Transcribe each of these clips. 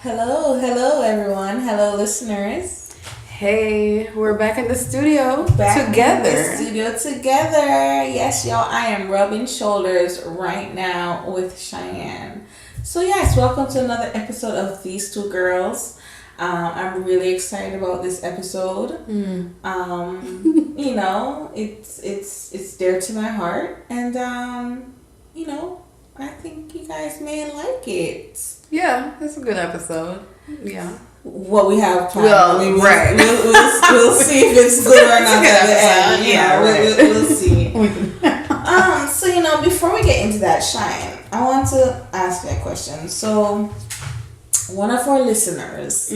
Hello everyone. Hello listeners. Hey, we're back in the studio together. Yes, y'all. I am rubbing shoulders right now with Cheyenne. So yes, welcome to another episode of These Two Girls. I'm really excited about this episode. It's dear to my heart, and I think you guys may like it. Yeah, it's a good episode. Yeah. What we have planned. Right. We'll see if it's good or not. We'll see. So before we get into that, Shine, I want to ask you a question. So, one of our listeners,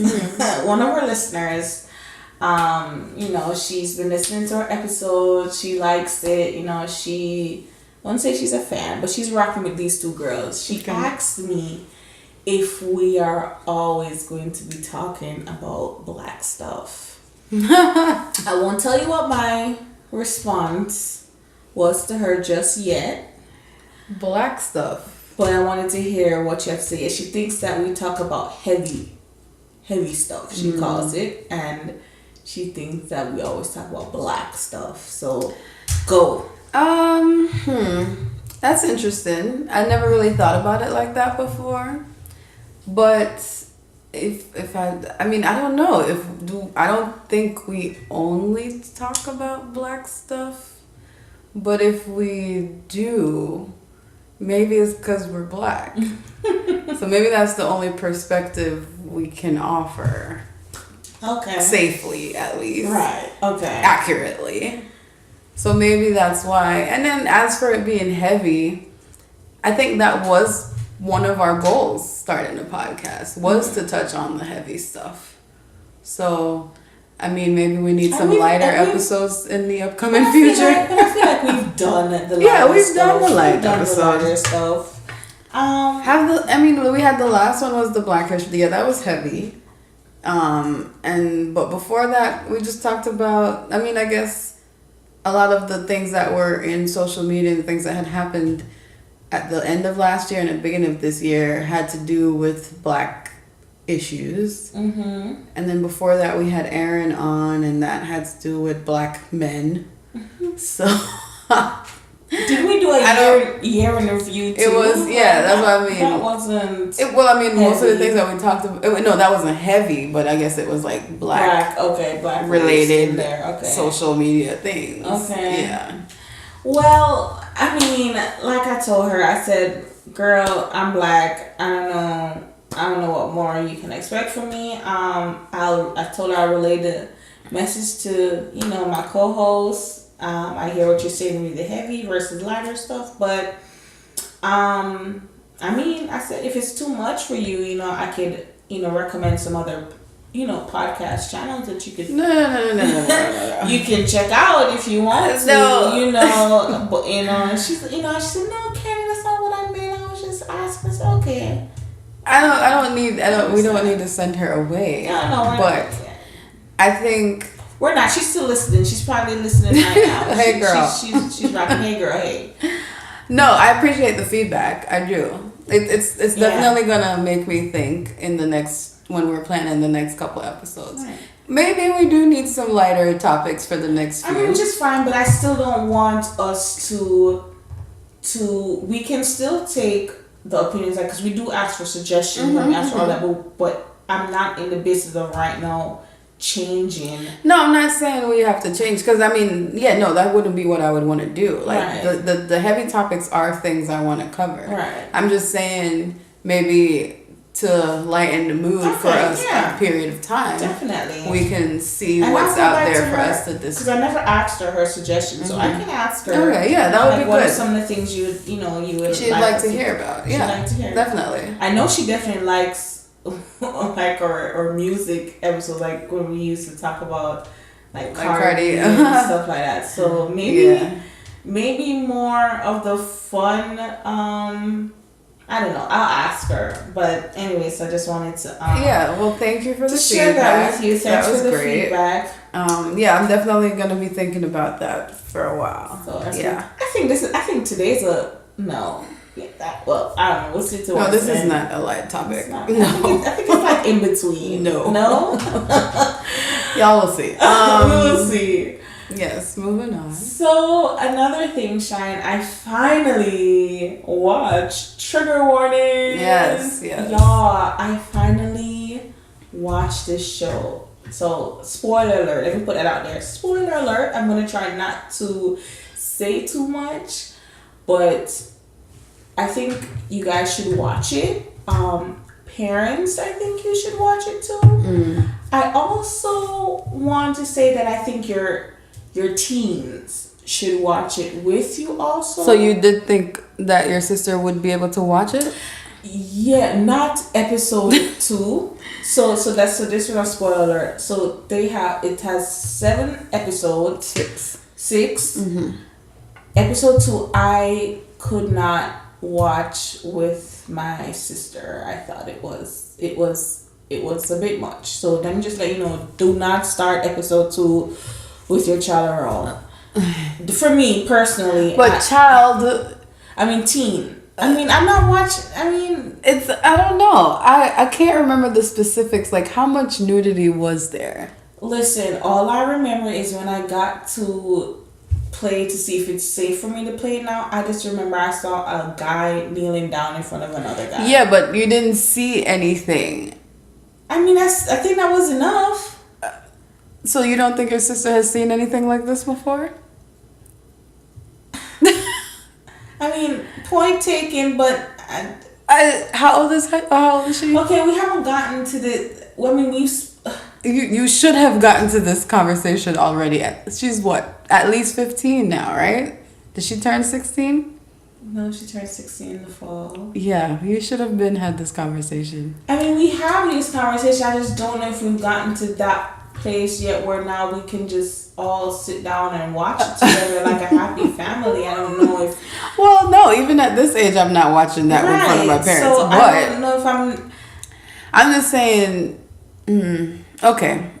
she's been listening to our episode. She likes it. She, I won't say she's a fan, but she's rocking with These Two Girls. She asked me if we are always going to be talking about black stuff. I won't tell you what my response was to her just yet. Black stuff. But I wanted to hear what you have to say. She thinks that we talk about heavy stuff, she calls it. And she thinks that we always talk about black stuff. So, go. That's interesting. I never really thought about it like that before. But I don't know I don't think we only talk about black stuff, but if we do, maybe it's because we're black. So maybe that's the only perspective we can offer. Okay. Safely, at least. Right. Okay. Accurately. So maybe that's why. And then as for it being heavy, I think that was one of our goals starting the podcast was to touch on the heavy stuff. So, maybe we need some lighter episdes in the upcoming future. I feel like we've done the lighter Yeah, we've done the lighter stuff. We had the last one was the Black History. Yeah, that was heavy. But before that, we just talked about, I guess a lot of the things that were in social media and things that had happened at the end of last year and at the beginning of this year had to do with black issues. Mm-hmm. And then before that we had Aaron on, and that had to do with black men. Mm-hmm. So did we do a year in review too? It was, yeah, that's what I mean. That wasn't most of the things that we talked about, that wasn't heavy, but I guess it was like black related there. Social media things. Okay. Yeah. Well, like I told her, I said, girl, I'm black. I don't know what more you can expect from me. I told her I relayed the message to, my co-host. I hear what you're saying to me, the heavy versus lighter stuff. But, I said, if it's too much for you, I could, recommend some other podcast channels that you could no. you can check out if you want to, but she said, no, Kenny, that's not what I meant. I was just asking. So, okay. We don't need to send her away. No, but I think we're not. She's still listening. She's probably listening right now. Hey, girl. She's rocking. Hey, girl. Hey. No, I appreciate the feedback. I do. It's definitely gonna make me think when we're planning the next couple episodes. Right. Maybe we do need some lighter topics for the next few. Which is fine, but I still don't want us to we can still take the opinions, because we do ask for suggestions and ask for all that, but I'm not in the business of right now changing. No, I'm not saying we have to change, because that wouldn't be what I would want to do. Like, the heavy topics are things I want to cover. Right. I'm just saying maybe to lighten the mood for us a period of time. Definitely. We can see what's out there for us to discuss. Because I never asked her suggestions, so I can ask her. Okay, yeah, that would be what good. What are some of the things you would she'd like to hear about? Yeah, she'd like to hear. Definitely. I know she definitely likes like our music episodes, like when we used to talk about like Cardi and stuff like that. So maybe more of the fun. I don't know. I'll ask her. But anyways, I just wanted to well, thank you for the feedback. Share that with you. Thanks for the feedback. I'm definitely gonna be thinking about that for a while. So I think today's a no. Well, I don't know. We'll see towards No, this the is end. not a light topic. It's not. No. I think it's like in between. No. No? Y'all will see. We will see. Yes, moving on. So, another thing, Shine, I finally watched Trigger Warning. Yes. Y'all, I finally watched this show. So, spoiler alert. Let me put that out there. Spoiler alert. I'm going to try not to say too much. But I think you guys should watch it. Parents, I think you should watch it too. I also want to say that I think your teens should watch it with you also. So you did think that your sister would be able to watch it? Yeah, not episode 2. So this was a spoiler alert. So it has 7 episodes. 6. Episode 2 I could not watch with my sister. I thought it was a bit much. So let me just let you know, do not start episode 2 with your child around. For me personally, teen. I'm not watching. I don't know. I can't remember the specifics. Like, how much nudity was there? Listen, all I remember is when I got to play to see if it's safe for me to play now. I just remember I saw a guy kneeling down in front of another guy. Yeah, but you didn't see anything. I think that was enough. So you don't think your sister has seen anything like this before? Point taken, but how old is she? Okay, we haven't gotten to You should have gotten to this conversation already. She's what? At least 15 now, right? Did she turn 16? No, she turned 16 in the fall. Yeah, you should have had this conversation. We have these conversations. I just don't know if we've gotten to that place yet where now we can just all sit down and watch it together like a happy family. I don't know if... Well, no, even at this age, I'm not watching that in front of my parents. So but I don't know if I'm just saying... okay.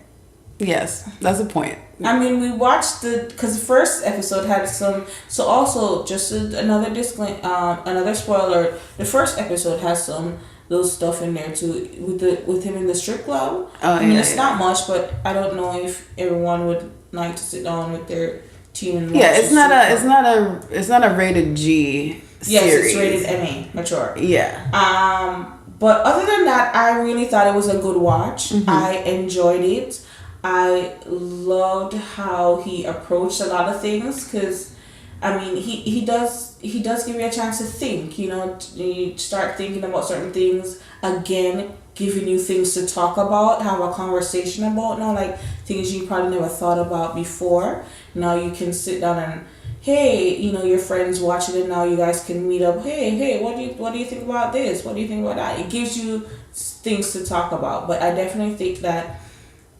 Yes, that's a point. We watched because the first episode had some... So also, just another another spoiler, the first episode has some little stuff in there too with him in the strip club. It's not much, but I don't know if everyone would like to sit down with their teen and watch. Yeah, it's not a rated G series. Yes, it's rated MA, mature. Yeah. But other than that, I really thought it was a good watch. I enjoyed it. I loved how he approached a lot of things because, he does give you a chance to think. You start thinking about certain things again, giving you things to talk about, have a conversation about now, like things you probably never thought about before. Now you can sit down and, hey, your friends watching it now, you guys can meet up. Hey, what do you think about this? What do you think about that? It gives you things to talk about. But I definitely think that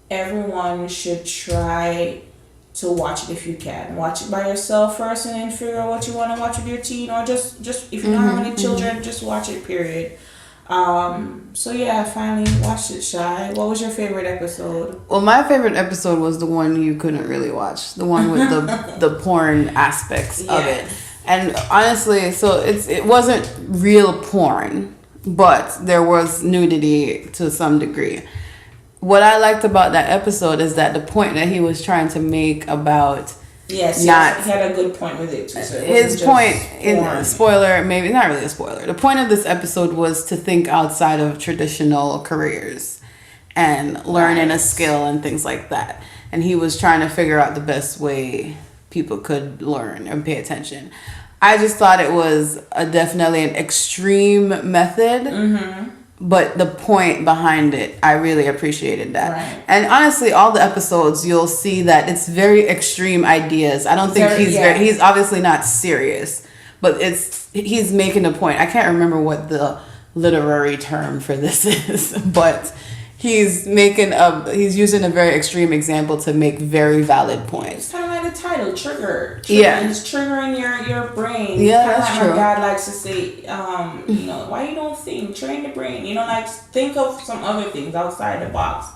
everyone should try to watch it if you can. Watch it by yourself first and then figure out what you want to watch with your teen, or just if you don't have any children, just watch it, period. So yeah, I finally watched it, Shy. What was your favorite episode? Well, my favorite episode was the one you couldn't really watch. The one with the porn aspects of it. And honestly, so it wasn't real porn, but there was nudity to some degree. What I liked about that episode is that the point that he was trying to make about he had a good point with it too. So his point in spoiler, maybe not really a spoiler. The point of this episode was to think outside of traditional careers and learning a skill and things like that. And he was trying to figure out the best way people could learn and pay attention. I just thought it was definitely an extreme method. But the point behind it, I really appreciated that. Right. And honestly, all the episodes, you'll see that it's very extreme ideas. I don't think he's obviously not serious, but he's making a point. I can't remember what the literary term for this is, but he's using a very extreme example to make very valid points. It's kind of like the title, trigger. Yeah. It's triggering your brain. Yeah, kind of that's like true. My dad likes to say, why you don't think? Train the brain. Think of some other things outside the box.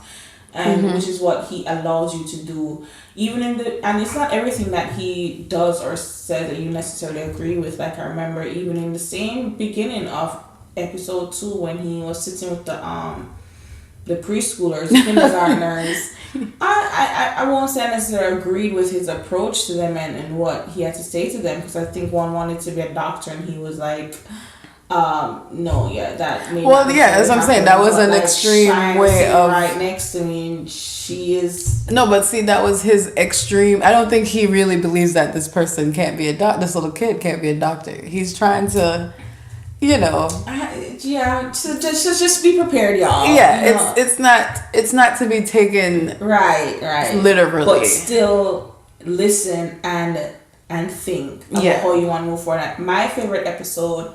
and which is what he allows you to do. Even in the and it's not everything that he does or says that you necessarily agree with. Like I remember even in the same beginning of episode 2 when he was sitting with the preschoolers, the kindergartners. I won't say I necessarily agreed with his approach to them and what he had to say to them, because I think one wanted to be a doctor and he was like, no, yeah, that may well, not yeah, as I'm happen, saying, that was but, an like, extreme trying to way sit of right next to me, and she is. No, but see, that was his extreme. I don't think he really believes that this person can't be a doctor. This little kid can't be a doctor. He's trying to, you know. Yeah, so just be prepared, y'all. Yeah, you know? it's not to be taken right literally, but still listen and think about how you want to move forward. My favorite episode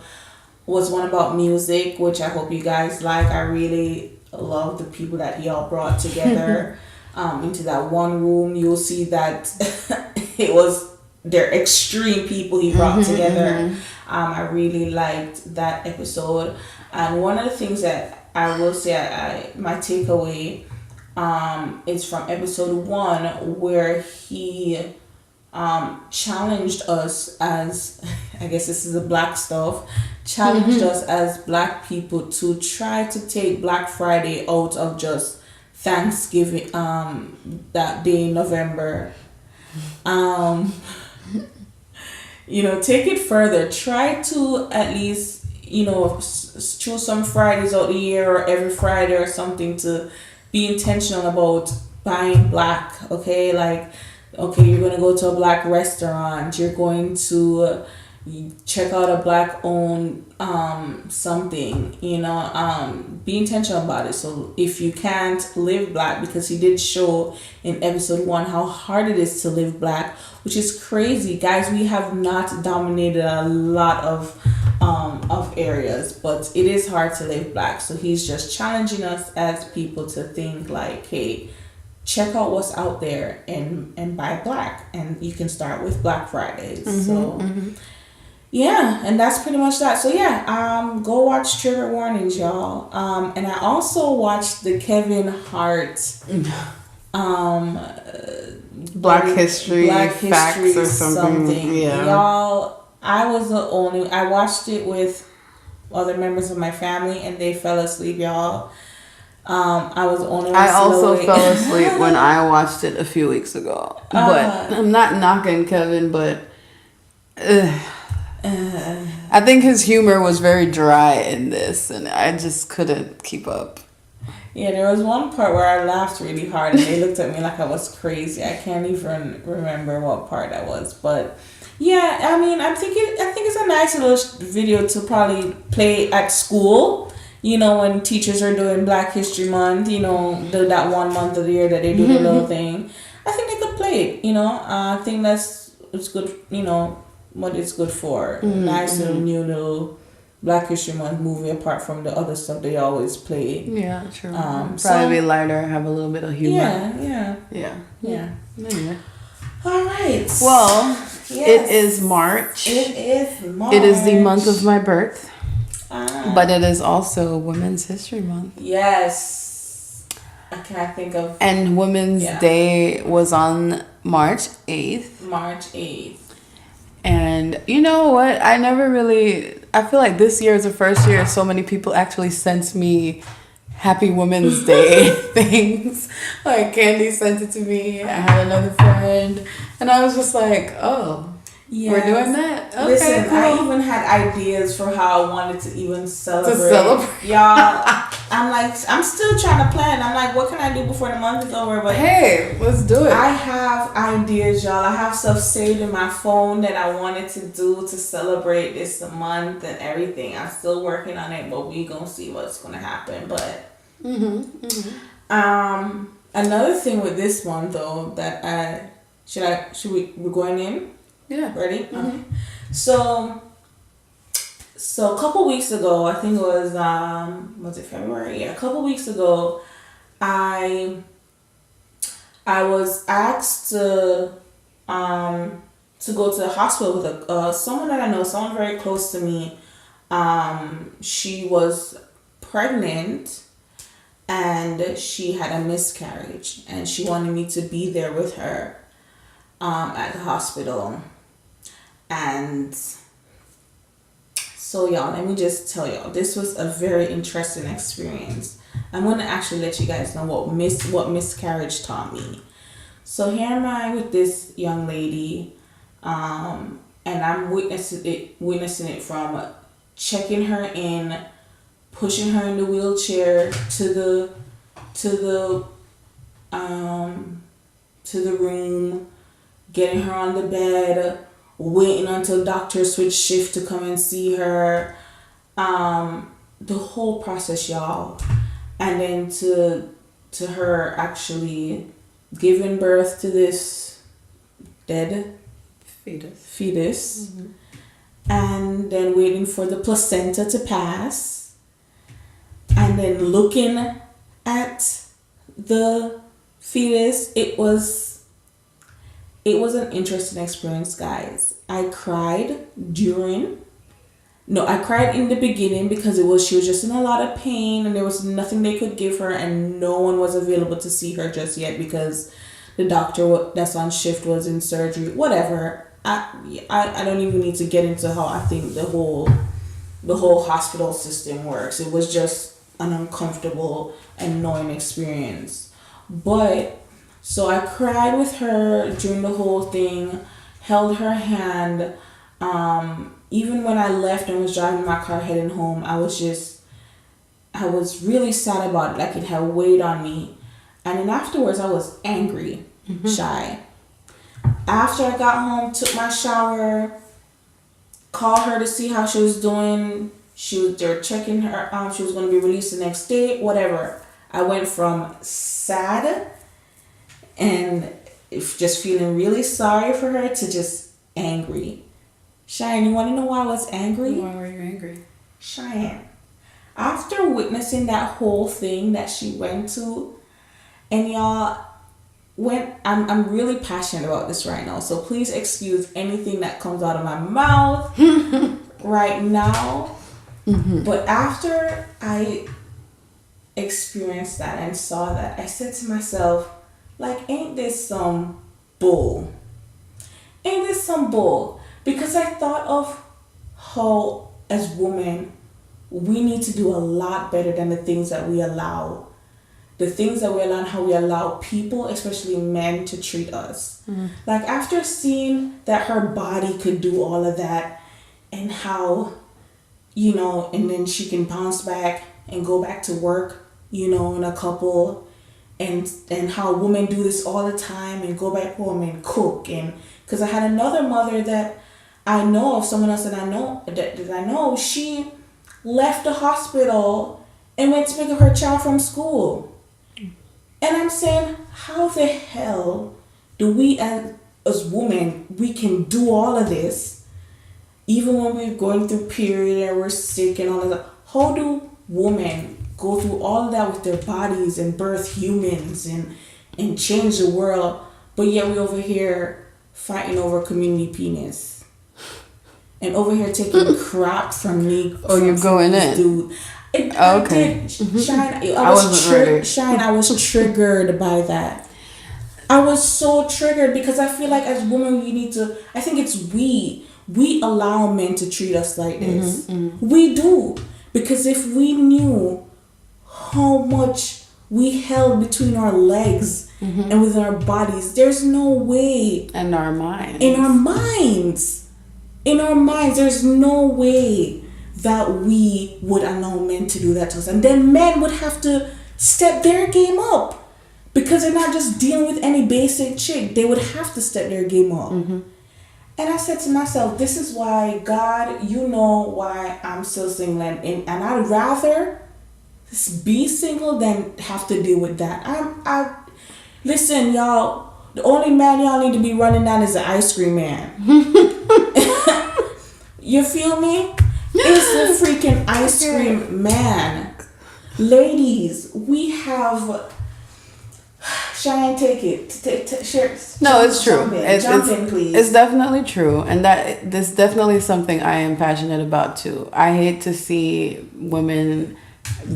was one about music, which I hope you guys like. I really love the people that he all brought together into that one room. You'll see that it was their extreme people he brought together. I really liked that episode. And one of the things that I will say, my takeaway is from episode 1, where he challenged us as, I guess this is the black stuff, challenged us as black people to try to take Black Friday out of just Thanksgiving, that day in November. You know, take it further. Try to at least, you know, choose some Fridays out the year or every Friday or something to be intentional about buying black, okay? Like, okay, you're going to go to a black restaurant. You're going to check out a black owned something, you know, be intentional about it. So if you can't live black, because he did show in episode 1 how hard it is to live black, which is crazy, guys. We have not dominated a lot of areas, but it is hard to live black. So he's just challenging us as people to think like, hey, check out what's out there and buy black, and you can start with Black Fridays. Yeah, and that's pretty much that. So yeah, go watch Trigger Warnings, y'all. And I also watched the Kevin Hart Black History Facts or something. Yeah. Y'all, I watched it with other members of my family and they fell asleep, y'all. I was the only one. I also fell asleep when I watched it a few weeks ago. But I'm not knocking Kevin, but I think his humor was very dry in this, and I just couldn't keep up. Yeah, there was one part where I laughed really hard, and they looked at me like I was crazy. I can't even remember what part that was, but yeah, I mean, I think it's a nice little video to probably play at school. You know, when teachers are doing Black History Month, you know, that 1 month of the year that they do the little thing. I think they could play it. You know, I think it's good. You know, what it's good for. Nice little new little Black History Month movie, apart from the other stuff they always play. Yeah, true. Probably be lighter, have a little bit of humor. Yeah. Anyway. All right. Well, yes. It is March. It is March. It is the month of my birth. But it is also Women's History Month. Yes. I can't think of. And Women's Day was on March 8th. March 8th. And you know what? I feel like this year is the first year so many people actually sent me Happy Women's Day things. Like Candy sent it to me. I had another friend. And I was just like, oh, yes. We're doing that? Okay, listen, cool. I even had ideas for how I wanted to even celebrate. Y'all, I'm still trying to plan. I'm like, what can I do before the month is over? But hey, let's do it. I have ideas, y'all. I have stuff saved in my phone that I wanted to do to celebrate this month and everything. I'm still working on it, but we gonna see what's gonna happen. But another thing with this one though that we're going in. Yeah. Ready? Okay. So a couple weeks ago, I think it was it February? Yeah, a couple weeks ago, I was asked to go to the hospital with someone that I know, someone very close to me. She was pregnant, and she had a miscarriage, and she wanted me to be there with her at the hospital. And so, y'all, let me just tell y'all, this was a very interesting experience. I'm going to actually let you guys know what miscarriage taught me. So here am I with this young lady, and I'm witnessing it from checking her in, pushing her in the wheelchair to the room, getting her on the bed, waiting until doctors switch shift to come and see her. The whole process, y'all. And then to her actually giving birth to this dead fetus. Mm-hmm. And then waiting for the placenta to pass, and then looking at the fetus. It was an interesting experience, guys. I cried in the beginning because she was just in a lot of pain, and there was nothing they could give her, and no one was available to see her just yet because the doctor that's on shift was in surgery. Whatever. I don't even need to get into how I think the whole hospital system works. It was just an uncomfortable, annoying experience. But so I cried with her during the whole thing, held her hand. Even when I left and was driving my car heading home, I was really sad about it. Like, it had weighed on me. And then afterwards, I was angry, shy. After I got home, took my shower, called her to see how she was doing. They were checking her. She was going to be released the next day, whatever. I went from sad and just feeling really sorry for her to just angry. Cheyenne, you want to know why I was angry? Why were you angry? Cheyenne, after witnessing that whole thing that she went to, and y'all, I'm really passionate about this right now, so please excuse anything that comes out of my mouth right now. Mm-hmm. But after I experienced that and saw that, I said to myself, like, ain't this some bull? Ain't this some bull? Because I thought of how, as women, we need to do a lot better than the things that we allow. The things that we allow and how we allow people, especially men, to treat us. Mm-hmm. Like, after seeing that her body could do all of that, and how, and then she can bounce back and go back to work, in a couple, and how women do this all the time and go back home and cook. And because I had another mother that I know of, someone else that I know, she left the hospital and went to pick up her child from school. And I'm saying, how the hell do we as women, we can do all of this, even when we're going through period and we're sick and all of that? How do women go through all of that with their bodies and birth humans and change the world, but yet we over here fighting over community penis? And over here taking crap from me. Oh, you're going in. Dude. Okay. I was triggered by that. I was so triggered because I feel like as women I think it's we allow men to treat us like this. Mm-hmm, mm-hmm. We do. Because if we knew how much we held between our legs and within our bodies, there's no way. And our minds. In our minds, there's no way that we would allow men to do that to us. And then men would have to step their game up, because they're not just dealing with any basic chick. They would have to step their game up. Mm-hmm. And I said to myself, this is why, God, you know why I'm still single. And I'd rather be single than have to deal with that. Listen, y'all, the only man y'all need to be running down is the ice cream man. You feel me? It's the freaking ice cream man. Ladies, we have... Cheyenne, take it. Share. No, it's true. Jump in, please. It's definitely true. And this definitely something I am passionate about too. I hate to see women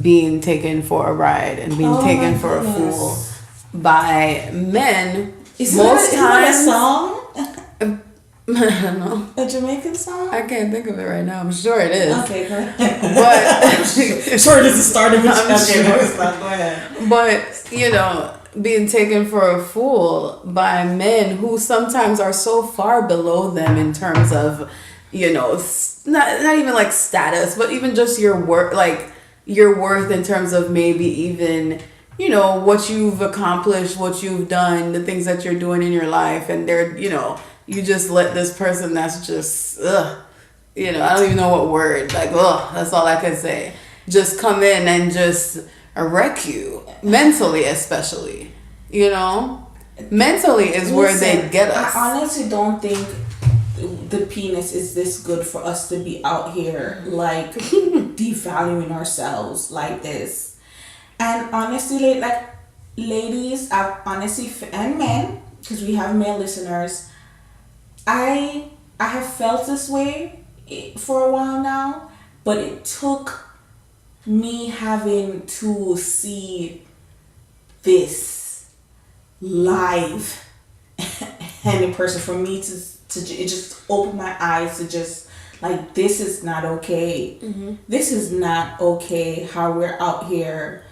being taken for a ride and being taken for a fool by men. Isn't that a song? I don't know. A Jamaican song? I can't think of it right now. I'm sure it is. Okay, go ahead. But sure it is the start of it. Okay, go ahead. But, you know, being taken for a fool by men who sometimes are so far below them in terms of, you know, not even like status, but even just your worth, like your worth in terms of maybe even, you know, what you've accomplished, what you've done, the things that you're doing in your life, and they're, you know, you just let this person that's just, you know, I don't even know what word, like, that's all I can say, just come in and just wreck you, mentally especially, you know? Mentally is where they get us. I honestly don't think the penis is this good for us to be out here, like, devaluing ourselves like this. And honestly, like, ladies, and men, because we have male listeners, I have felt this way for a while now, but it took me having to see this live and in person for me to it just opened my eyes to just like, this is not okay. Mm-hmm. This is not okay how we're out here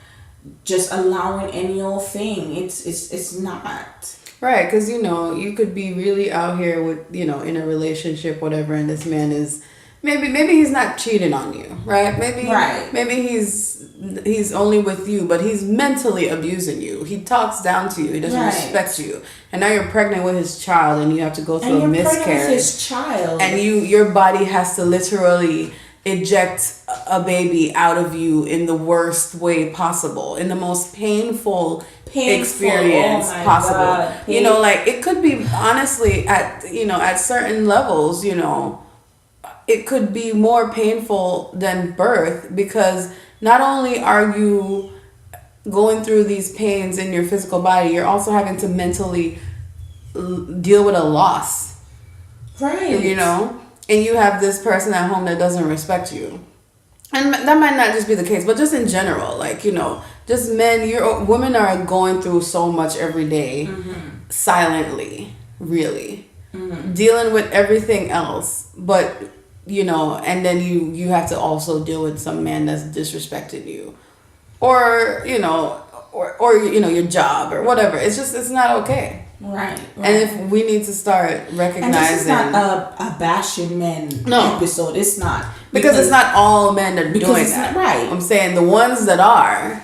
just allowing any old thing. It's not. Right, because, you know, you could be really out here with, you know, in a relationship, whatever, and this man is, maybe he's not cheating on you, right? Maybe he's only with you, but he's mentally abusing you. He talks down to you. He doesn't respect you. And now you're pregnant with his child, and you have to go through a miscarriage. Pregnant with his child. And your body has to literally eject a baby out of you in the worst way possible, in the most painful experience possible. You know, like, it could be, honestly, at certain levels, you know, it could be more painful than birth, because not only are you going through these pains in your physical body, you're also having to mentally deal with a loss. Right. You know? And you have this person at home that doesn't respect you. And that might not just be the case, but just in general, like, you know, just women are going through so much every day, silently, really, dealing with everything else, but, you know, and then you have to also deal with some man that's disrespected you, or, you know, or you know, your job or whatever. It's not okay. Right. And if we need to start recognizing, and this is not a bashing men episode. It's not, because it's not all men that are doing that. Right. I'm saying the ones that are.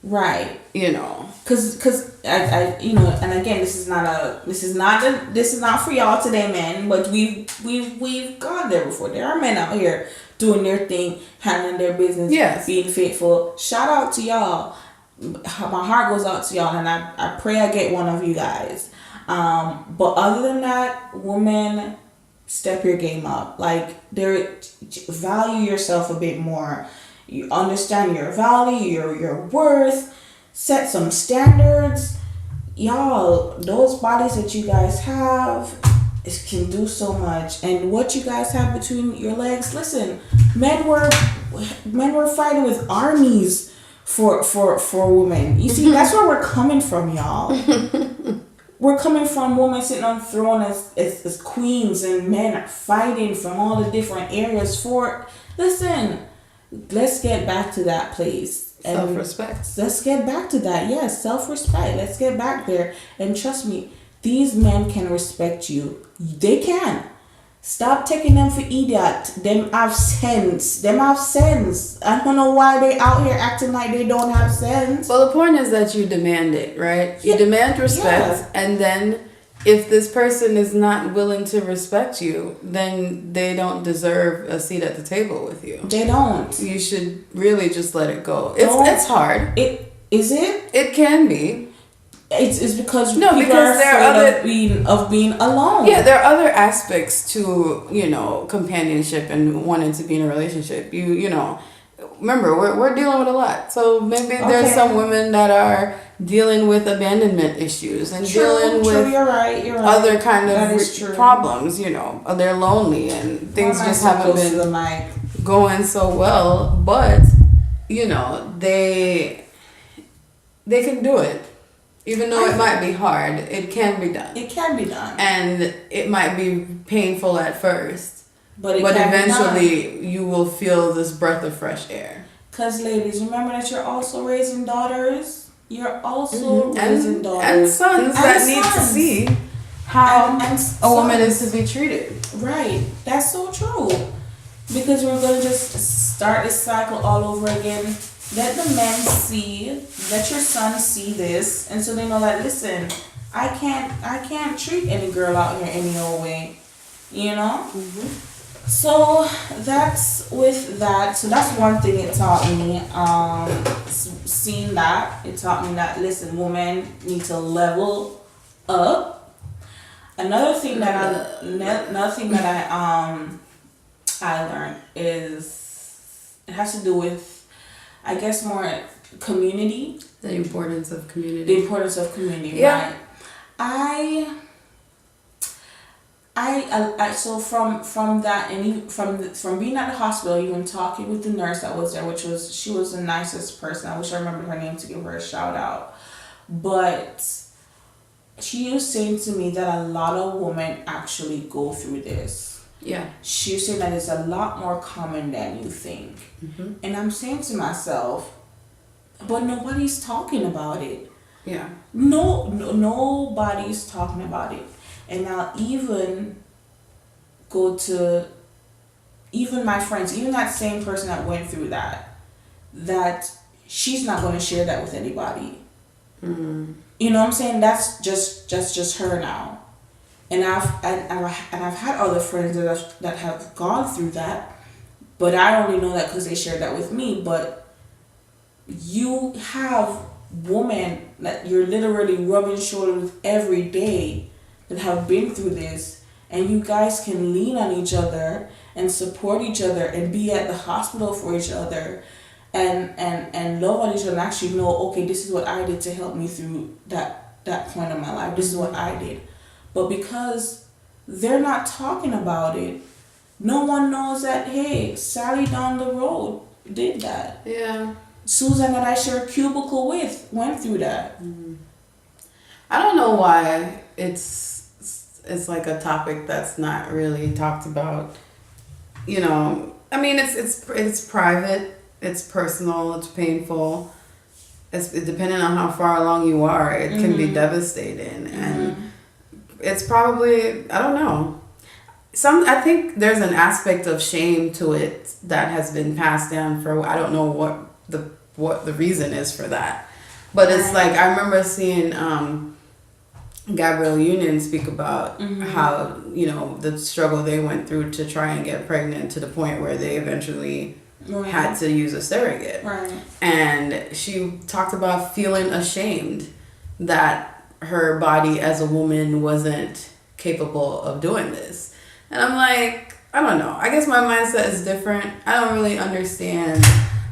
Right. You know. Because I you know, and again, this is not for y'all today, men. But we've gone there before. There are men out here doing their thing, handling their business, being faithful. Shout out to y'all. My heart goes out to y'all, and I pray I get one of you guys. But other than that, women, step your game up. Like, value yourself a bit more. You understand your value, your worth. Set some standards. Y'all, those bodies that you guys have, it can do so much. And what you guys have between your legs, listen, men were fighting with armies for women. You see, that's where we're coming from, y'all. We're coming from women sitting on the throne as queens, and men are fighting from all the different areas for. Listen, let's get back to that place. Self-respect. Let's get back to that. Yes, self-respect. Let's get back there. And trust me, these men can respect you. They can. Stop taking them for idiot. Them have sense. I don't know why they out here acting like they don't have sense. Well, the point is that you demand it, right? You demand respect, and then if this person is not willing to respect you, then they don't deserve a seat at the table with you. They don't. You should really just let it go. It's hard. Is it? It can be. It's because people are afraid of being alone. Yeah, there are other aspects to, you know, companionship and wanting to be in a relationship. You know, remember, we're dealing with a lot. So maybe there's some women that are dealing with abandonment issues and dealing with you're right. other kind of problems. You know, they're lonely and things just haven't been going so well. But you know, they can do it. Even though it might be hard, it can be done. It can be done. And it might be painful at first, but eventually you will feel this breath of fresh air. Because, ladies, remember that you're also raising daughters. You're also raising daughters. And sons that need to see how a woman is to be treated. Right. That's so true. Because we're going to just start this cycle all over again. Let the men let your sons see this, and so they know that, listen, I can't treat any girl out here any old way, you know? So that's with that. So that's one thing it taught me. Seeing that, it taught me that, listen, women need to level up. Another thing that I learned is it has to do with, I guess, more community. The importance of community. The importance of community, yeah. Right. I so from that, and even from being at the hospital, even talking with the nurse that was there, she was the nicest person. I wish I remembered her name to give her a shout out. But she was saying to me that a lot of women actually go through this. Yeah. She was saying that it's a lot more common than you think. And I'm saying to myself, but nobody's talking about it. Yeah. Nobody's talking about it. And I'll even go to even my friends, even that same person that went through that she's not going to share that with anybody. You know what I'm saying? That's just her now. And I've had other friends that have gone through that, but I only know that because they shared that with me. But you have women that you're literally rubbing shoulders with every day that have been through this, and you guys can lean on each other and support each other and be at the hospital for each other and love on each other and actually know, okay, this is what I did to help me through that point of my life. This is what I did. But because they're not talking about it, no one knows that, hey, Sally down the road did that. Yeah. Susan that I share a cubicle with went through that. I don't know why it's like a topic that's not really talked about. You know, I mean, it's private, it's personal, it's painful. It's depending on how far along you are, it can be devastating, and it's probably, I don't know. I think there's an aspect of shame to it that has been passed down for, I don't know what the reason is for that. But it's like, I remember seeing Gabrielle Union speak about how, you know, the struggle they went through to try and get pregnant to the point where they eventually had to use a surrogate. Right. And she talked about feeling ashamed that her body as a woman wasn't capable of doing this. And I'm like, I don't know. I guess my mindset is different. I don't really understand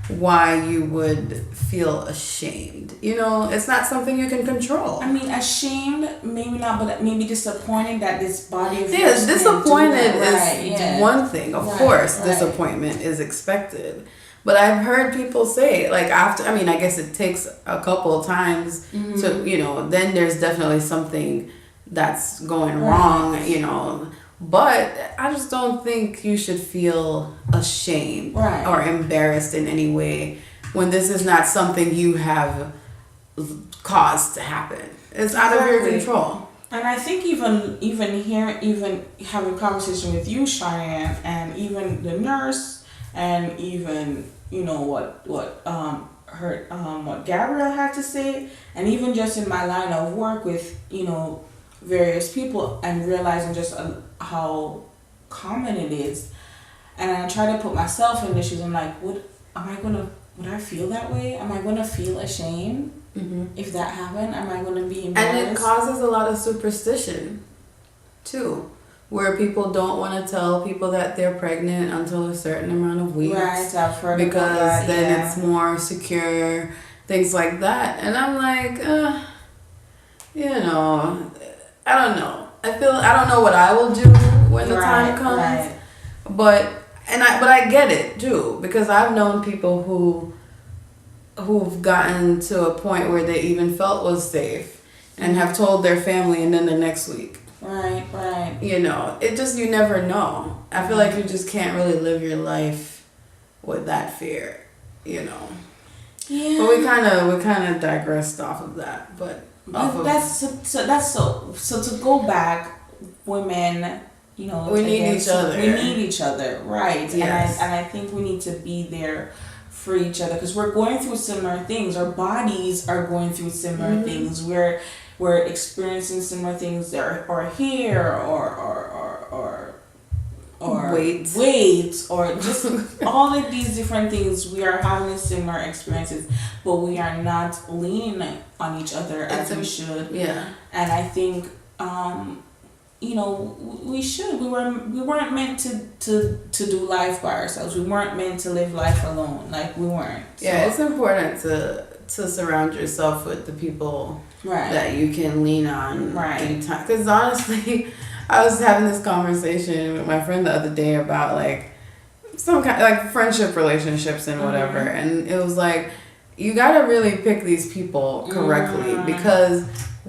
why you would feel ashamed. You know, it's not something you can control. I mean, ashamed, maybe not, but maybe disappointed that this body of yours disappointed is one thing. Of course, disappointment is expected. But I've heard people say, like, after, I mean, I guess it takes a couple of times to, you know, then there's definitely something that's going wrong, you know. But I just don't think you should feel ashamed or embarrassed in any way when this is not something you have caused to happen. It's out of your control. And I think even having conversation with you, Cheyenne, and even the nurse, and even, you know, what Gabrielle had to say, and even just in my line of work with, you know, various people, and realizing just how common it is. And I try to put myself in the shoes. I'm like, would I feel that way? Am I going to feel ashamed if that happened? Am I going to be embarrassed? And it causes a lot of superstition too, where people don't want to tell people that they're pregnant until a certain amount of weeks. Right, I've heard because that, then it's more secure, things like that. And I'm like, you know, I don't know. I don't know what I will do when the time comes. But I get it too, because I've known people who who've gotten to a point where they even felt was safe and have told their family, and then the next week. Right. You know, it just, you never know. I feel like you just can't really live your life with that fear, you know. Yeah. But we kind of digressed off of that, but so to go back, women, you know, we need each other. We need each other, right? Yes. And I think we need to be there for each other because we're going through similar things. Our bodies are going through similar things. We're experiencing similar things that are here or weight or just all of these different things. We are having similar experiences, but we are not leaning on each other as we should. Yeah. And I think you know, we should. We weren't meant to do life by ourselves. We weren't meant to live life alone. Like, we weren't. Yeah, it's important to surround yourself with the people that you can lean on. Right. Because honestly, I was having this conversation with my friend the other day about like some kind like friendship relationships and whatever, and it was like, you gotta really pick these people correctly because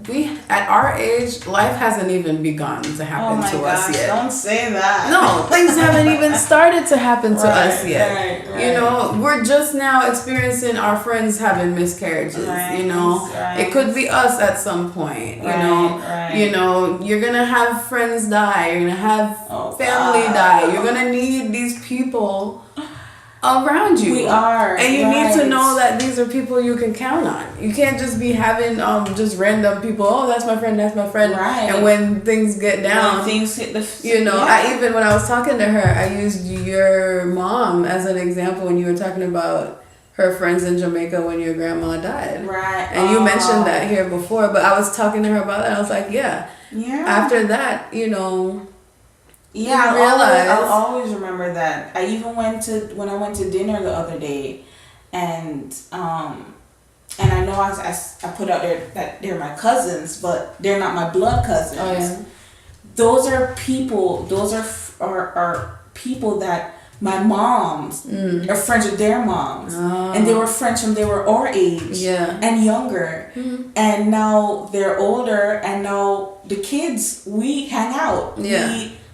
we, at our age, life hasn't even begun to happen to us yet. Don't say that. No, things haven't even started to happen to us yet. Right. You know, we're just now experiencing our friends having miscarriages. Right. You know, it could be us at some point. You know, you're gonna have friends die. You're gonna have family die. You're gonna need these people around you. We are. And you need to know that these are people you can count on. You can't just be having just random people, oh, that's my friend. Right. And when things get down, when things hit the you know, when I was talking to her, I used your mom as an example when you were talking about her friends in Jamaica when your grandma died. Right. And you mentioned that here before, but I was talking to her about that. I was like, yeah. After that, you know, yeah, I'll always remember that. I even when I went to dinner the other day, and I know I put out there that they're my cousins, but they're not my blood cousins. Oh, yeah. Those are people. Those are people that my moms are friends with their moms, and they were friends from they were our age and younger, and now they're older, and now the kids, we hang out.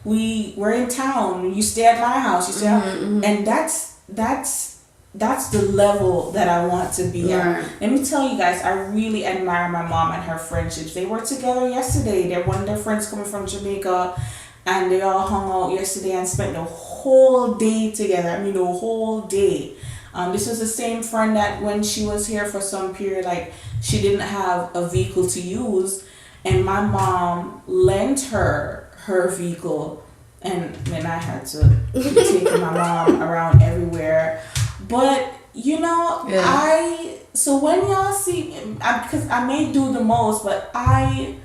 We're in town. You stay at my house. You stay and that's the level that I want to be at. Let me tell you guys, I really admire my mom and her friendships. They were together yesterday. One of their friends coming from Jamaica, and they all hung out yesterday and spent the whole day together. I mean, the whole day. This was the same friend that when she was here for some period, like, she didn't have a vehicle to use, and my mom lent her vehicle, and then I had to take my mom around everywhere. But you know, so when y'all see, because I may do the most, but I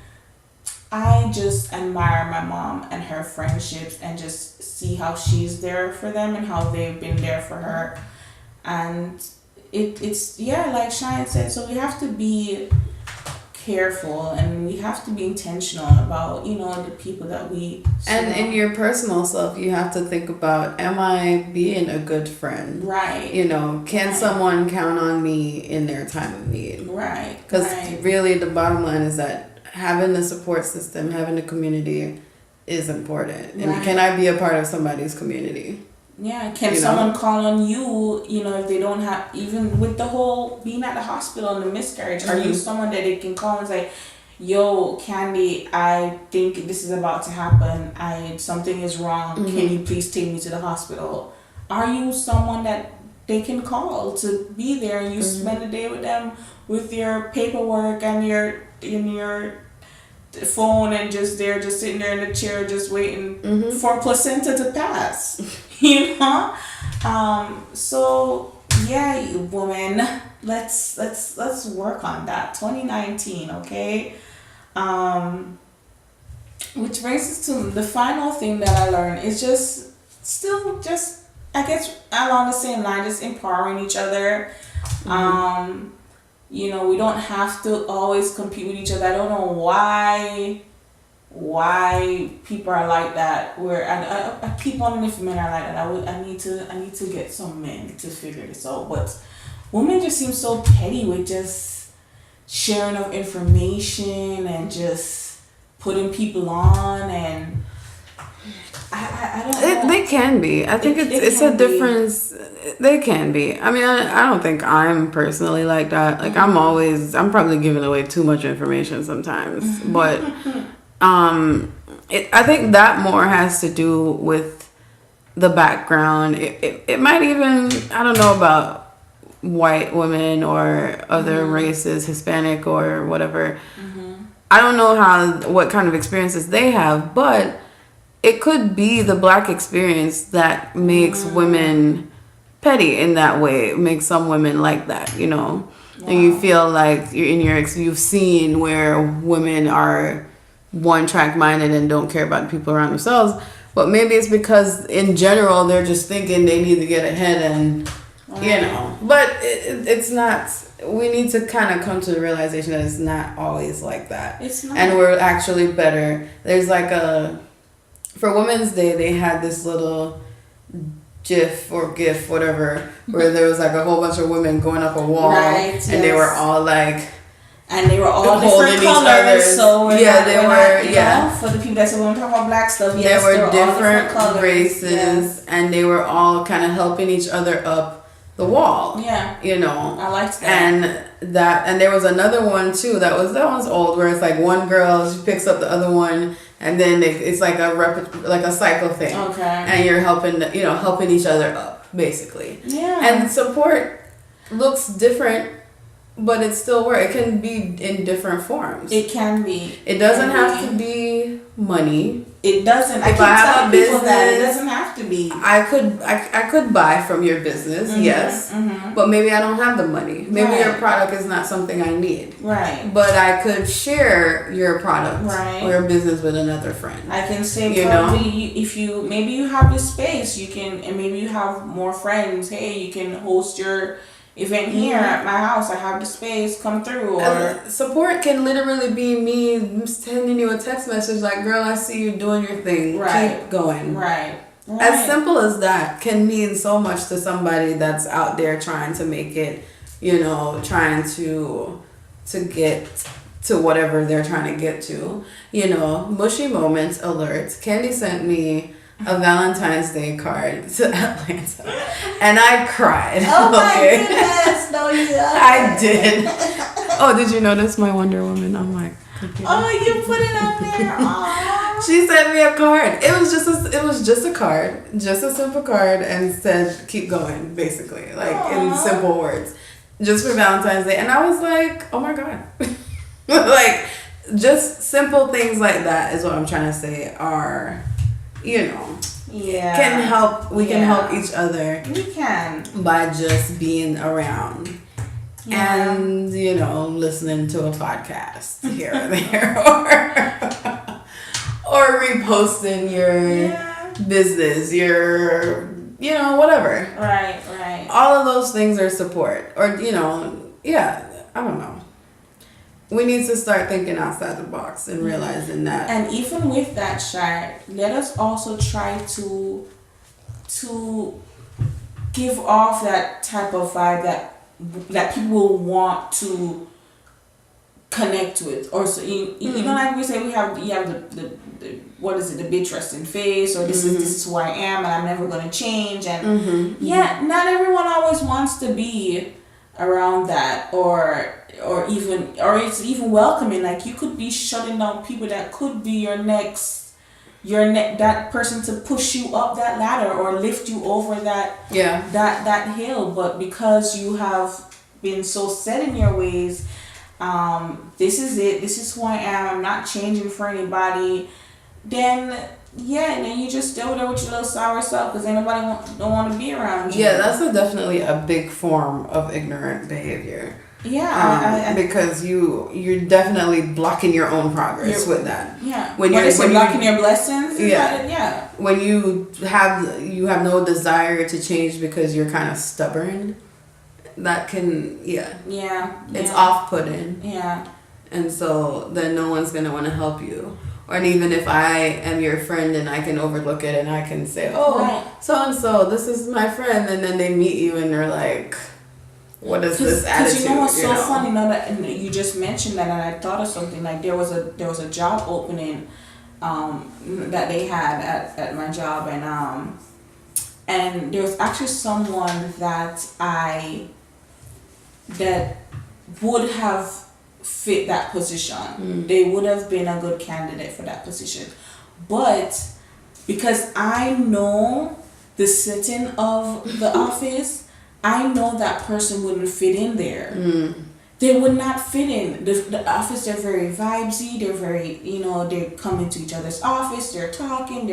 just admire my mom and her friendships, and just see how she's there for them and how they've been there for her, and it's like Shine said. So we have to be careful, and we have to be intentional about, you know, the people that we and in your personal self, you have to think about, am I being a good friend? Right. You know, can someone count on me in their time of need? Right. Because really the bottom line is that having the support system, having a community is important. And can I be a part of somebody's community? Yeah, can someone call on you, you know, if they don't have, even with the whole being at the hospital and the miscarriage, are you someone that they can call and say, yo, Candy, I think this is about to happen. Something is wrong. Can you please take me to the hospital? Are you someone that they can call to be there, and you spend the day with them with your paperwork and your phone, and just sitting there in the chair just waiting for placenta to pass? You know? So yeah, woman, let's work on that. 2019, okay? Which brings us to the final thing that I learned is just I guess along the same line, just empowering each other. You know, we don't have to always compete with each other. I don't know why people are like that. Where I keep wondering if men are like that. I need to get some men to figure this out. But women just seem so petty with just sharing of information and just putting people on, and I don't know. They can be. I think it's a difference. They can be. I mean, I don't think I'm personally like that. Like, I'm probably giving away too much information sometimes. But I think that more has to do with the background. It might even, I don't know about white women or other races, Hispanic or whatever. I don't know what kind of experiences they have, but it could be the black experience that makes women petty in that way. It makes some women like that, you know. Wow. And you feel like you've seen where women are one-track minded and don't care about the people around themselves. But maybe it's because in general they're just thinking they need to get ahead and, you know. But it's not. We need to kind of come to the realization that it's not always like that. It's not. And we're actually better. There's like for Women's Day, they had this little GIF, whatever, where there was like a whole bunch of women going up a wall, and they were all like, and they were all different colors. So they were for the people that say when we talk about black stuff, yes, they were different races, and they were all kind of helping each other up the wall. Yeah, you know, I liked that. And there was another one too. That one's old, where it's like one girl, she picks up the other one. And then it's like a cycle thing. Okay. And you're helping each other up, basically. Yeah. And support looks different, but it still works. It can be in different forms. It can be. It doesn't have to be money. It doesn't. I keep telling people that it doesn't have to be. I could buy from your business, yes, but maybe I don't have the money. Maybe your product is not something I need. Right. But I could share your product or your business with another friend. I can say if maybe you have the space, you can, and maybe you have more friends. Hey, you can host your event here at my house. I have the space. Come through. Or support can literally be me sending you a text message like, "Girl, I see you doing your thing. Right. Keep going." Right. As simple as that can mean so much to somebody that's out there trying to make it, trying to get to whatever they're trying to get to. Mushy moments alert. Candy sent me a Valentine's Day card to Atlanta, and I cried. Oh my goodness! No, you didn't. I did. Oh, did you notice my Wonder Woman on my computer? Oh, you put it up there. Aww. She sent me a card. It was just a card, just a simple card, and said "keep going," basically, like in simple words, just for Valentine's Day. And I was like, oh my god, like just simple things like that is what I'm trying to say are. Can help. We can help each other. We can by just being around and listening to a podcast here or there, or reposting your business, your whatever. Right. All of those things are support, or I don't know. We need to start thinking outside the box and realizing that. And even with that, Shai, let us also try to give off that type of vibe that people will want to connect with. Or so like we say, you have the what is it, the bitch resting face, or this is who I am and I'm never gonna change, and not everyone always wants to be around that, or it's even welcoming. Like, you could be shutting down people that could be your next that person to push you up that ladder or lift you over that hill, but because you have been so set in your ways, this is it, this is who I am, I'm not changing for anybody, then and then you just stay there with your little sour self because ain't nobody don't want to be around you. Yeah, that's definitely a big form of ignorant behavior. Yeah, because you're definitely blocking your own progress with that. Yeah, when you're blocking your blessings. When you have no desire to change because you're kind of stubborn, that can it's off-putting. Yeah, and so then no one's gonna want to help you. Or even if I am your friend and I can overlook it and I can say, so and so, this is my friend, and then they meet you and they're like, what is this attitude? Because you know what's so funny? Now that and you just mentioned that, and I thought of something. Like there was a job opening, that they had at my job, and there was actually someone that would have fit that position. They would have been a good candidate for that position, but because I know the setting of the office, I know that person wouldn't fit in there. They would not fit in. The office, they're very vibesy, they're very, they're coming to each other's office, they're talking,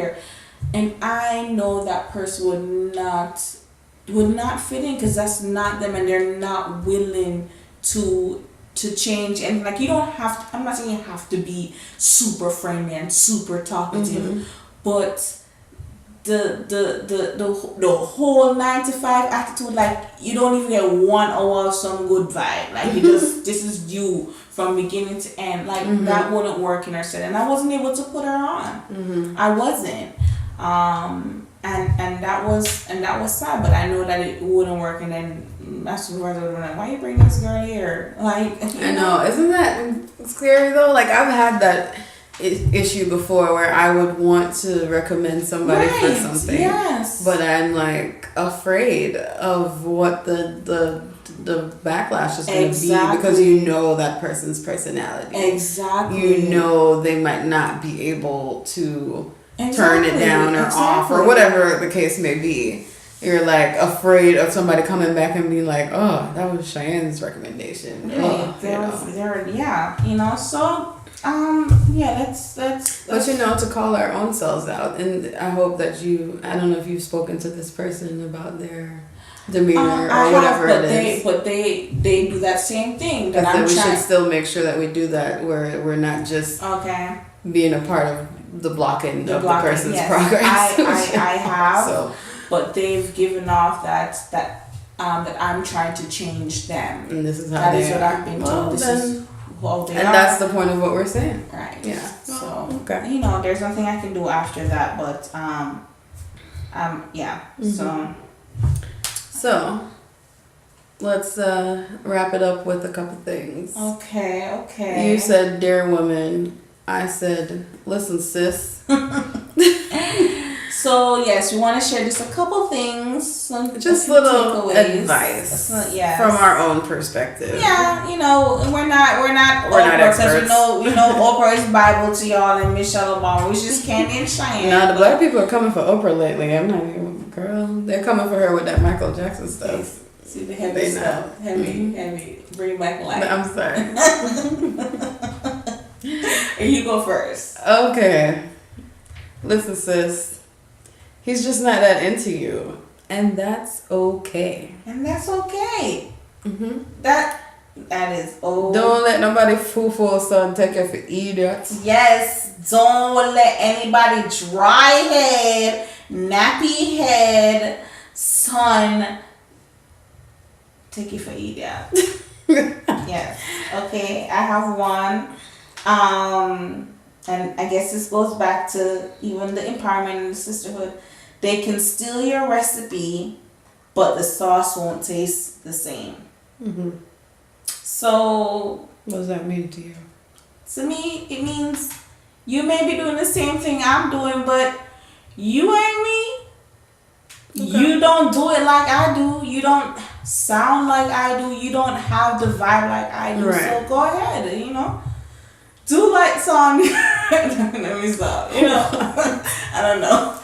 and I know that person would not fit in because that's not them, and they're not willing to change. And like, you don't have to, I'm not saying you have to be super friendly and super talkative, but the whole 9 to 5 attitude, like you don't even get 1 hour of some good vibe. Like you just this is you from beginning to end. Like that wouldn't work in her set, and I wasn't able to put her on. I wasn't. And that was sad, but I know that it wouldn't work. And then afterwards, I was like, why you bring this girl here? Like, I know, isn't that scary though? Like I've had that issue before where I would want to recommend somebody for something, but I'm like afraid of what the backlash is going to be, because you know that person's personality. You know they might not be able to turn it down or off or whatever the case may be. You're like afraid of somebody coming back and being like, oh, that was Cheyenne's recommendation. So that's but to call our own selves out. And I hope that I don't know if you've spoken to this person about their demeanor or whatever it is. But they do that same thing. That we should still make sure that we do that, where we're not just being a part of the blocking of the person's progress. I have, but they've given off that I'm trying to change them. And this is how that is what I've been told. That's the point of what we're saying. Right. Yeah. So there's nothing I can do after that, but So let's wrap it up with a couple things. Okay. You said, dear woman. I said, listen, sis. So yes, we want to share just a couple things, just little advice from our own perspective. Yeah, we're not experts. Oprah is Bible to y'all, and Michelle Obama. We just Candy and Cheyenne. Now the black people are coming for Oprah lately. I'm not even, girl. They're coming for her with that Michael Jackson stuff. See the heavy stuff, heavy. Bring back life. I'm sorry. And you go first. Okay. Listen, sis. He's just not that into you. And that's okay. That is okay. Don't let nobody fool son take you for idiots. Yes. Don't let anybody dry head, nappy head son take you for idiots. Yes. Okay. I have one. And I guess this goes back to even the empowerment and the sisterhood. They can steal your recipe, but the sauce won't taste the same. So, what does that mean to you? To me, it means you may be doing the same thing I'm doing, but you ain't me. Okay. You don't do it like I do. You don't sound like I do. You don't have the vibe like I do. Right. So go ahead, do like song. Let me stop. I don't know.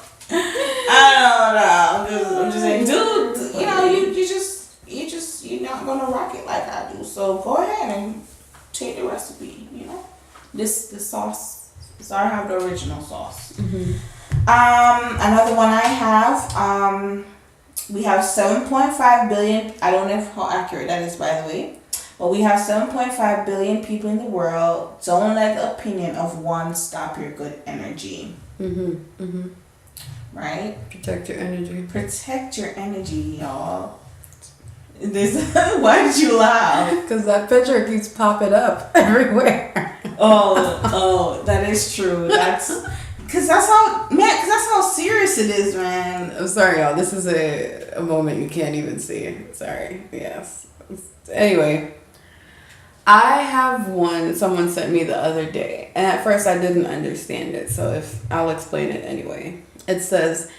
I'm just saying, dude. You're not gonna rock it like I do. So go ahead and take the recipe. The sauce. Sorry, I have the original sauce. Another one I have. We have 7.5 billion. I don't know how accurate that is, by the way. But we have 7.5 billion people in the world. Don't let the opinion of one stop your good energy. Right? Protect your energy. Protect your energy, y'all. Why did you laugh? Because that picture keeps popping up everywhere. Oh, that is true. Because that's how serious it is, man. I'm sorry, y'all. This is a moment you can't even see. Sorry. Yes. Anyway, I have one someone sent me the other day, and at first I didn't understand it, so if I'll explain it anyway. It says,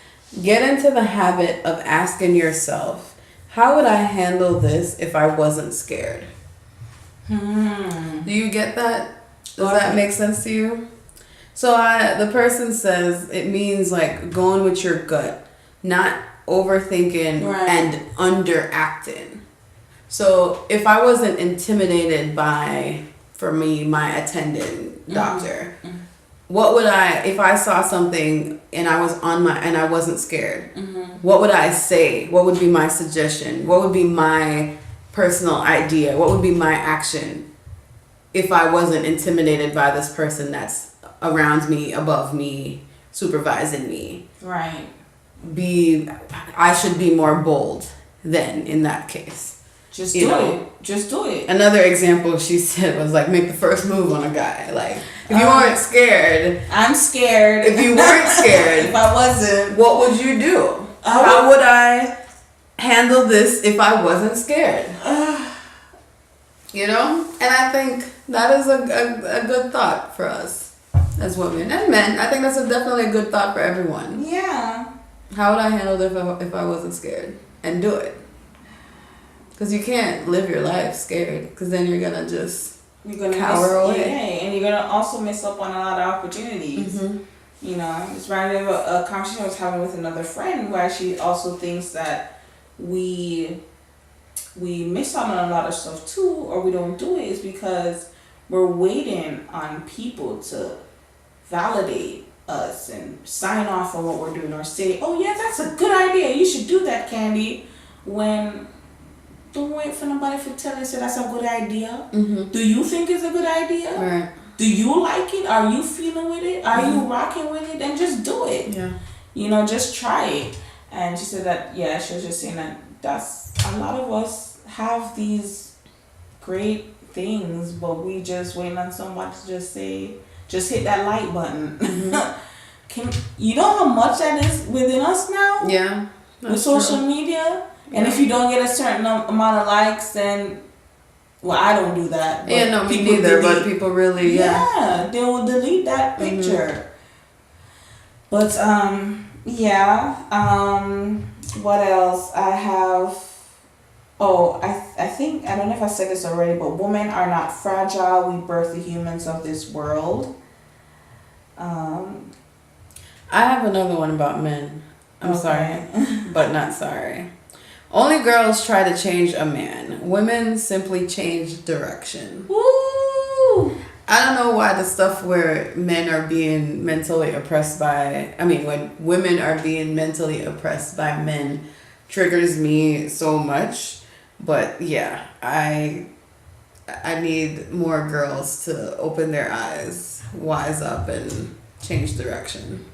get into the habit of asking yourself, how would I handle this if I wasn't scared? Do you get that? Does that make sense to you? So the person says it means like going with your gut, not overthinking and underacting. So if I wasn't intimidated by, for me, my attending doctor, what would if I saw something and I was and I wasn't scared, what would I say? What would be my suggestion? What would be my personal idea? What would be my action if I wasn't intimidated by this person that's around me, above me, supervising me? Right. I should be more bold then in that case. Just do it. Just do it. Another example she said was like, make the first move on a guy. Like, if you weren't scared. I'm scared. If you weren't scared. If I wasn't. What would you do? How would I handle this if I wasn't scared? You know? And I think that is a good thought for us as women and men. I think that's definitely a good thought for everyone. Yeah. How would I handle it if I wasn't scared? And do it. Because you can't live your life scared, because then you're going to just cower away. Yeah, and you're going to also miss up on a lot of opportunities. You know, it's reminded of a conversation I was having with another friend where she also thinks that we miss out on a lot of stuff too, or we don't do it, is because we're waiting on people to validate us and sign off on what we're doing, or say, oh yeah, that's a good idea, you should do that, Candy. When don't wait for nobody to tell us that that's a good idea. Do you think it's a good idea? Right. Do you like it? Are you feeling with it? Are you rocking with it? Then just do it. Yeah. You know, just try it. And she said that, she was just saying that that's a lot of us have these great things, but we just waiting on somebody to just say, just hit that like button. You know how much that is within us now? Yeah. With social media? And if you don't get a certain amount of likes, then, well, I don't do that. But yeah, no, me neither, but people really, yeah, they will delete that picture. But, what else? I have, I think, I don't know if I said this already, but women are not fragile. We birth the humans of this world. I have another one about men. I'm sorry, but not sorry. Only girls try to change a man. Women simply change direction. Woo! I don't know why the stuff where men are being mentally oppressed by, when women are being mentally oppressed by men triggers me so much. But yeah, I need more girls to open their eyes, wise up, and change direction.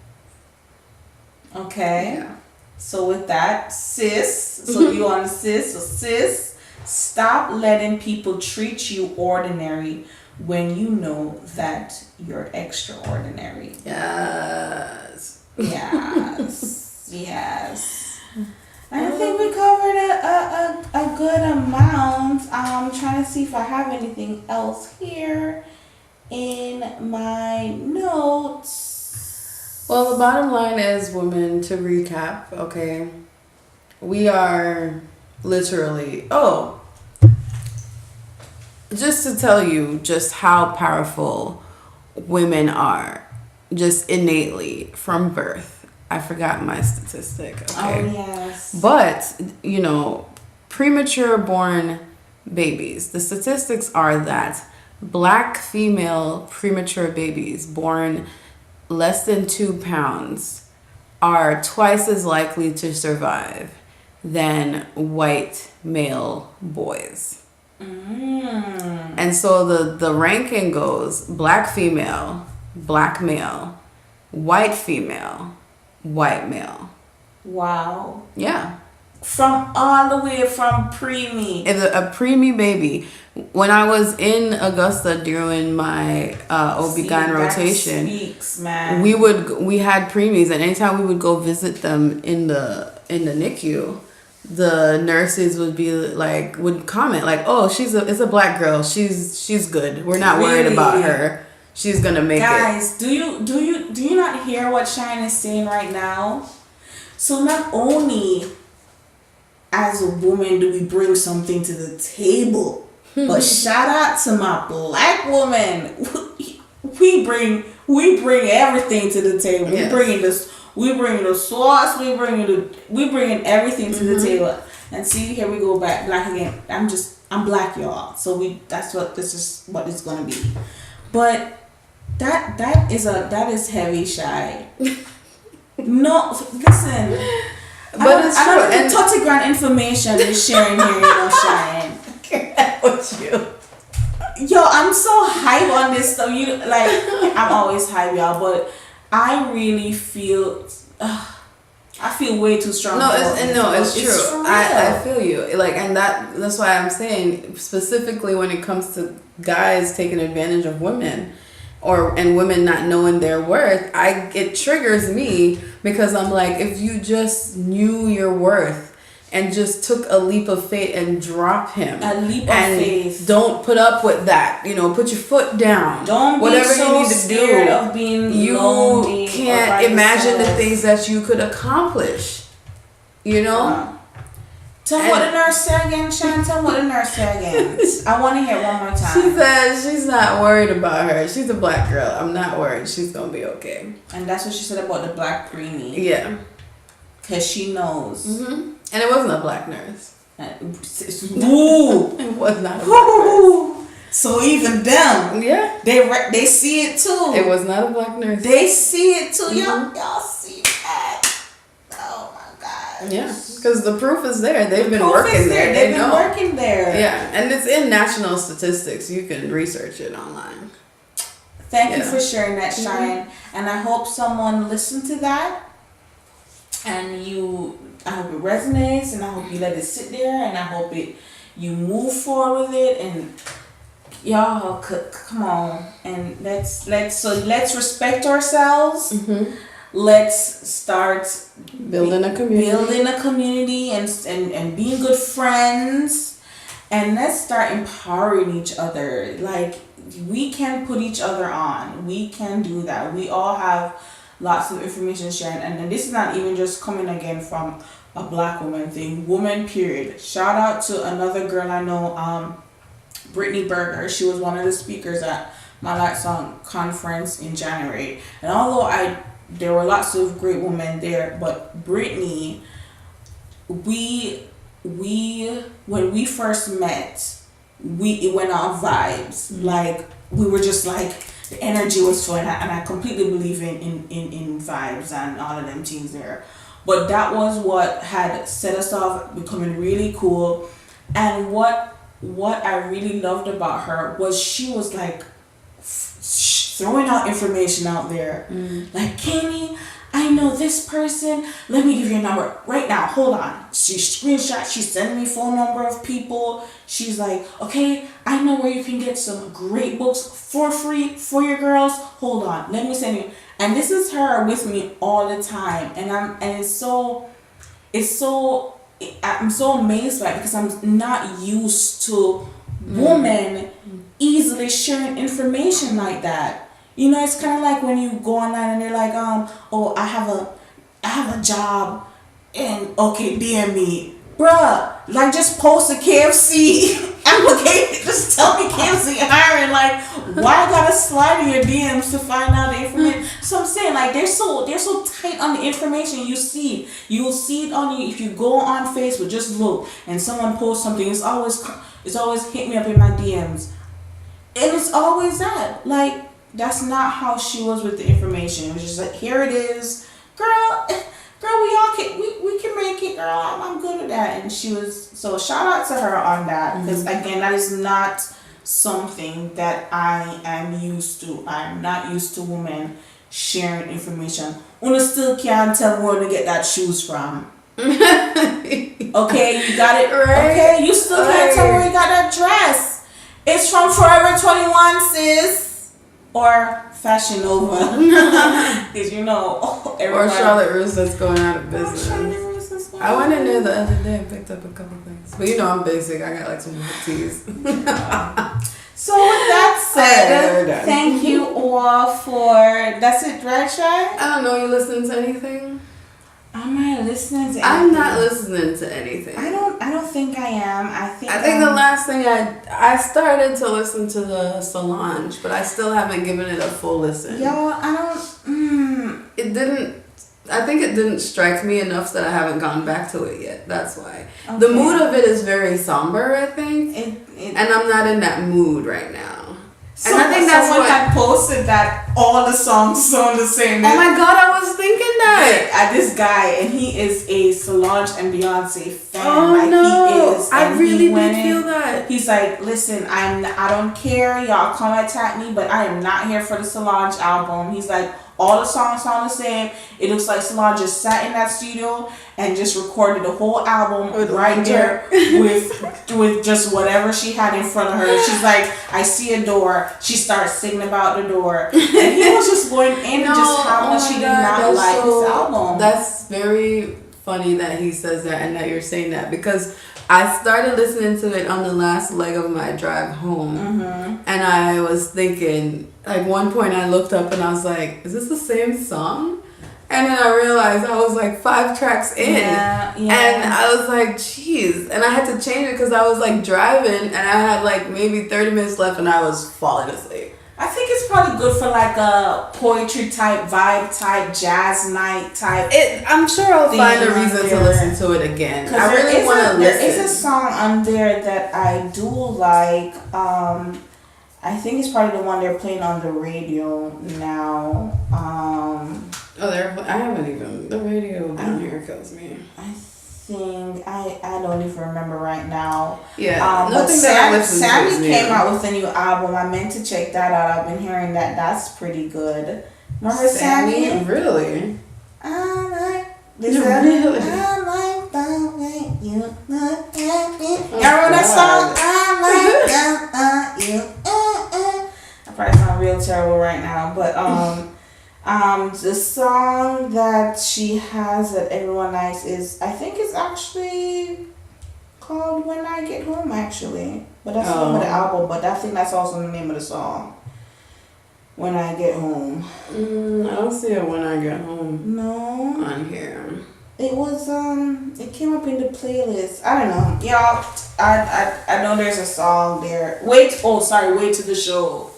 Okay. Yeah. So with that, sis, so you on sis, stop letting people treat you ordinary when you know that you're extraordinary. Yes. Yes. Yes. I think we covered a good amount. I'm trying to see if I have anything else here in my notes. Well, the bottom line is, women, to recap, okay, we are literally, just to tell you just how powerful women are, just innately from birth. I forgot my statistic, okay? Oh, yes. But, premature born babies, the statistics are that Black female premature babies born less than 2 pounds are twice as likely to survive than white male boys. And so the ranking goes Black female, Black male, white female, white male. Wow. Yeah. From all the way from preemie. A preemie baby. When I was in Augusta during my OB-GYN rotation, speaks, man. we had preemies, and anytime we would go visit them in the NICU, the nurses would be like, would comment like, "Oh, it's a black girl. She's good. We're not worried about her. She's gonna make it." Guys, do you not hear what Shine is saying right now? So not only as a woman do we bring something to the table, but shout out to my black woman. We bring everything to the table. Yes. We bring the sauce. We bring everything to the table. And see, here we go back black again. I'm black, y'all. So this is what it's gonna be. But that is heavy, Shy. No, listen. But it's true. I don't know 30 grand information is sharing here, Shine. With you. Yo, I'm so hype on this stuff. I'm always hype, y'all, but I really feel I feel way too strong. It's true. I feel you. Like, and that's why I'm saying, specifically when it comes to guys taking advantage of women, and women not knowing their worth, it triggers me, because I'm like, if you just knew your worth and just took a leap of faith and drop him. A leap of faith. Don't put up with that. Put your foot down. Don't whatever be so you need to scared do. Of being you lonely can't imagine the things that you could accomplish. Tell me what the nurse said again, Shan. Tell me what the nurse said again. I want to hear it one more time. She said she's not worried about her. She's a black girl. I'm not worried. She's going to be okay. And that's what she said about the black preemie. Yeah. Because she knows. Mm-hmm. And it wasn't a black nurse. Ooh. It was not a black nurse. So even them. Yeah. They see it too. It was not a black nurse. They see it too. Mm-hmm. Y'all see that. Oh my God. Yeah. Because the proof is there. They've been working there. They've been working there. Yeah. And it's in national statistics. You can research it online. Thank you for sharing that, Shine. And I hope someone listened to that. And I hope it resonates, and I hope you let it sit there, and I hope you move forward with it, and y'all come on, and let's respect ourselves. Mm-hmm. Let's start building a community and being good friends, and let's start empowering each other. Like, we can put each other on. We can do that. We all have lots of information sharing, and this is not even just coming again from a black woman thing, woman period. Shout out to another girl I know, Brittany Berger. She was one of the speakers at my Light Song conference in January, and although there were lots of great women there, but Brittany, when we first met, it went on vibes. Mm-hmm. Like, we were just like, the energy was flowing, and I completely believe in vibes and all of them things there. But that was what had set us off becoming really cool. And what I really loved about her was she was like throwing out information out there. Like, Kenny, I know this person. Let me give you a number right now. Hold on. She screenshot. She's sending me phone number of people. She's like, okay, I know where you can get some great books for free for your girls. Hold on. Let me send you. And this is her with me all the time. And I'm so amazed by it, because I'm not used to women easily sharing information like that. It's kind of like when you go online and they're like, oh, I have a job, and okay, DM me. Bruh, like, just post a KFC application. Just tell me KFC hiring. Like, why I gotta slide in your DMs to find out the information? So I'm saying, like, they're so tight on the information you see. You'll see it if you go on Facebook, just look, and someone posts something. It's always hit me up in my DMs, and it's always that. Like, that's not how she was with the information. It was just like, here it is, girl, we can make it, girl. I'm good at that. And she was, so shout out to her on that, because again, that is not something that I am used to. I'm not used to women sharing information. Una still can't tell where to get that shoes from. Okay, you got it right. Okay, you still can't tell where you got that dress. It's from Forever 21, sis, or Fashion Nova. Because or Charlotte Russe that's going out of business. I went in there the other day and picked up a couple things. But you know I'm basic. I got like some teas. So with that Alright, said, thank you all for. That's it, right, Shy? I don't know. You listening to anything? Am I listening to anything? I'm not listening to anything. I don't think I am. I think the last thing I started to listen to the Solange, but I still haven't given it a full listen. Yo, I don't. It didn't. I think it didn't strike me enough that I haven't gone back to it yet. That's why. Okay. The mood of it is very somber, I think, and I'm not in that mood right now. So, and I think that's someone had posted that all the songs sound the same. Oh my god, I was thinking that. This guy, and he is a Solange and Beyonce fan. Oh like, no, he is. I really did feel that. He's like, listen, I don't care, y'all come attack me, but I am not here for the Solange album. He's like, all the songs sound the same. It looks like Solange just sat in that studio and just recorded the whole album right there with just whatever she had in front of her. She's like, I see a door. She starts singing about the door. And he was just going in just how much he did not like this album. That's very funny that he says that and that you're saying that, because I started listening to it on the last leg of my drive home, and I was thinking, like, one point I looked up and I was like, is this the same song? And then I realized I was like 5 tracks in, and I was like, jeez, and I had to change it because I was like driving and I had like maybe 30 minutes left and I was falling asleep. I think it's probably good for like a poetry type, vibe type, jazz night type. I'm sure I'll find a reason to listen to it again. I really want to listen. There is a song on there that I do like. I think it's probably the one they're playing on the radio now. I haven't even. The radio down here kills me. I don't even remember right now. Yeah, but Sammy came out with a new album. I meant to check that out. I've been hearing that's pretty good. Remember Sammy? Really? I like the way you look at me. Y'all remember that song? I like you. I probably sound real terrible right now, but the song that she has that everyone likes is, I think it's actually called When I Get Home, actually. But that's the name of the album, but I think that's also the name of the song. When I Get Home. I don't see it When I Get Home. No. On here. It was, it came up in the playlist. I don't know. Y'all, I know there's a song there. Wait to the show.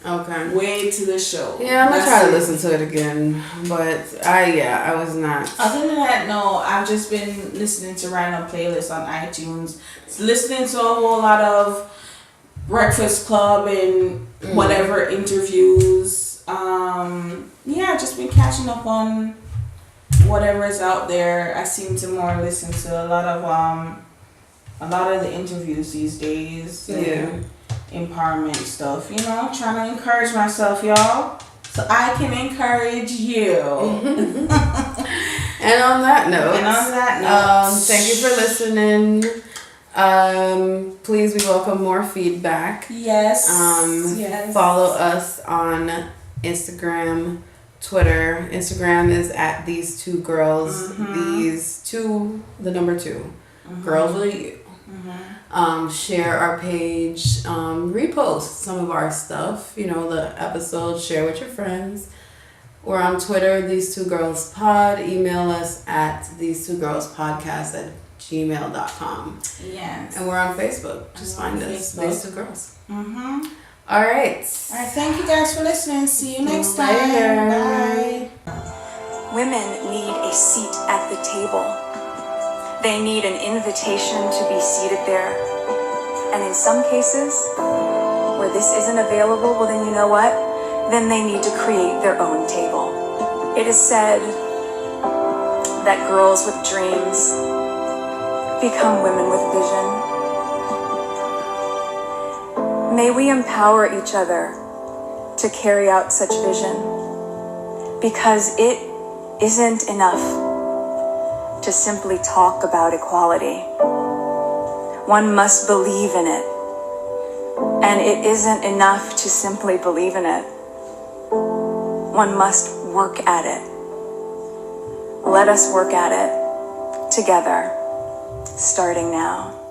Okay. Way to the show. Yeah, I'm gonna try to listen to it again, but I was not. Other than that, no, I've just been listening to random playlists on iTunes, listening to a whole lot of Breakfast Club and whatever interviews. Just been catching up on whatever is out there. I seem to more listen to a lot of the interviews these days. Yeah. Empowerment stuff, trying to encourage myself, y'all, so I can encourage you. And on that note, thank you for listening. Please, we welcome more feedback. Yes. Yes. Follow us on Instagram, Twitter. Instagram is at These Two Girls. These two, the number 2. Girls with a U. Share our page, repost some of our stuff, the episodes, share with your friends. We're on Twitter, These Two Girls Pod. Email us at these2girlspodcast@gmail.com. Yes. And we're on Facebook. Just find us, These Two Girls. All right. Thank you guys for listening. See you next time. Bye. Women need a seat at the table. They need an invitation to be seated there. And in some cases, where this isn't available, well then you know what? Then they need to create their own table. It is said that girls with dreams become women with vision. May we empower each other to carry out such vision, because it isn't enough to simply talk about equality. One must believe in it. And it isn't enough to simply believe in it. One must work at it. Let us work at it. together, starting now.